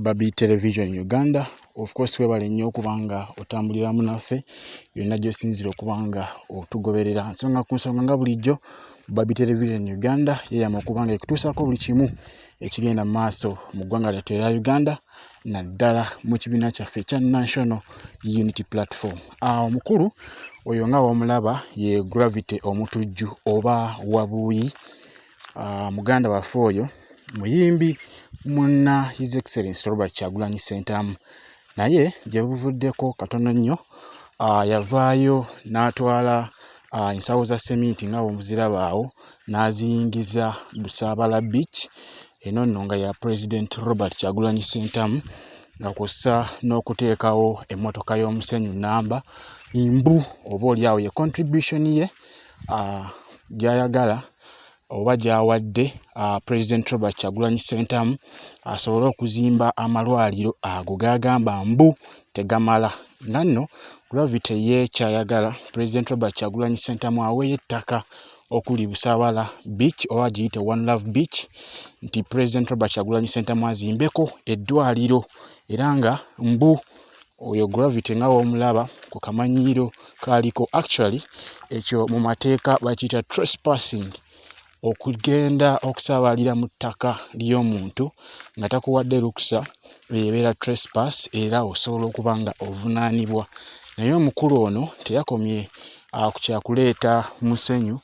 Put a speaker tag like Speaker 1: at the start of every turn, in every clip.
Speaker 1: Bobi Television Uganda. Of course webale nnyo okubanga otambuliramu naffe yonna gy'osinzira okubanga otugoberera nsonga ku nsonga nga bulijjo. Bobi Television Uganda yeeyama okubanga ekutuusako buli kimu ekigenda mu maaso mu ggwanga lyattu erya Uganda naddala mu kibiina kyaffe ekya National Unity Platform. Omukulu oyo nga wamulaba ye Gravity omutujju oba wabuuyi, muganda waffe oyo muyimbi munna His Excellency Robert Kyagulanyi Ssentamu. Naye gye buvuddeko katono nnyo yavaayo n'atwala ensawo za seminti nga omuziraba awo n'aziyingiza Busaabala Beach eno nno nga ya President Robert Kyagulanyi Ssentamu, nga kw'ossa n'okuteekawo emmotoka y'omusenyu namba mbu oba oli awo ye contribution ye gy'ayagala oba gy'awadde President Robert Kyagulanyi Ssentamu asobole okuzimba amalwaliro ago g'agamba mbu tegamala. Nga nno Gravity ye kyayagala President Robert Kyagulanyi Ssentamu aweeyo ettaka okuli Busaabala Beach oba giyite One Love Beach, nti President Robert Kyagulanyi Ssentamu azimbeko eddwaliro era nga mbu oyo Gravity nga w'omulaba ku kamanyiiro kaaliko. Actually ekyo mu mateeka bakiyita trespassing, okugenda okusaabalira mu ttaka ly'omuntu nga takuwadde lukusa ebeera trespass era osobola okuba nga ovunaanibwa. Naye omukulu ono teyakomye ku kyakuleeta musenyu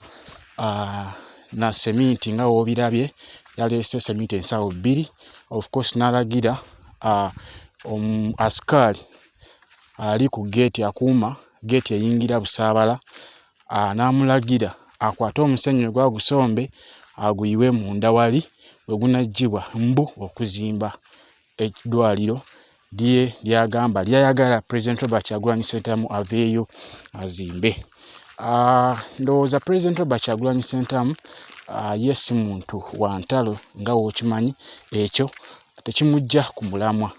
Speaker 1: na seminti nga w'obirabye, yaleese seminti ensawo 2. Of course n'alagira asikaali ali ku geeti akuuma geeti eyingira Busaabala n'amulagira akwate omusenyu gwa gusombe aguyiwe munda wali we gunaggyibwa mbu okuzimba eddwaliro lye lyagamba lyayagala President Robert Kyagulanyi Ssentamu aveeyo azimbe. Ndowooza President Robert Kyagulanyi Ssentamu ye si muntu wa ntalo nga w'okimanyi, ekyo tekimujja ku mulamwa.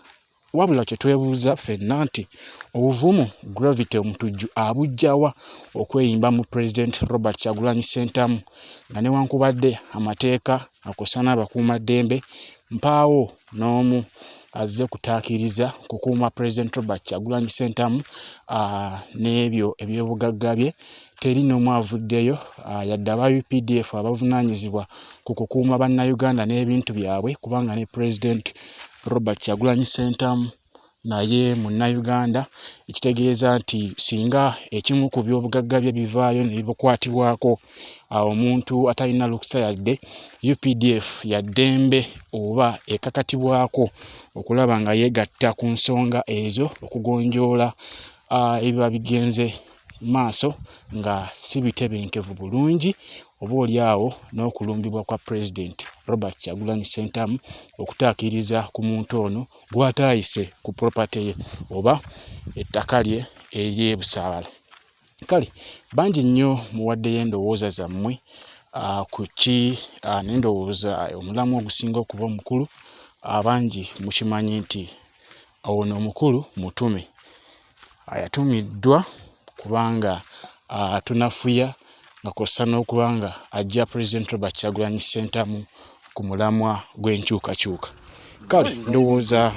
Speaker 1: Wabula kye twebuuza ffenna nti obuvumu Gravity omutujju abujjawa okweyimba mu President Robert Kyagulanyi Ssentamu nga newankubadde amateeka akosa n'abakuumaddembe mpaawo n'omu azze kutaakiriza kukuuma President Robert Kyagulanyi Ssentamu n'ebyo ebyobugagga bye, teri n'omu avuddeyo yadde aba UPDF abavunaanyizibwa ku kukuuma bannayuganda n'ebintu byabwe, kubanga ne President Robert Kyagulanyi Ssentamu naye munnayuganda, ekitegeeza nti singa ekimu ku byobugagga bye bivaayo ne bikwatibwako omuntu atalina lukusa yadde UPDF yaddembe oba ekakatibwako okulaba nga yeegatta ku nsonga ezo okugonjoola ebiba bigenze maaso nga si bitebenkevu bulungi, oba oli awo n'okulumbibwa kwa President Robert Kyagulanyi Ssentamu okutaakiriza ku muntu ono gw'ataayise ku property ye oba ettaka lye ery'e Busaabala. Kale bangi nnyo muwaddeyo endowooza zammwe ku ki n'endowooza omulamu ogusinga okuba omukulu. Abangi mukimanyi nti ono omukulu mutume, yatumiddwa kubanga tunafuya nga kw'ossa n'okubanga ajja President Robert Kyagulanyi Ssentamu ku mulamwa gw'enkyukakyuka. Kale ndowooza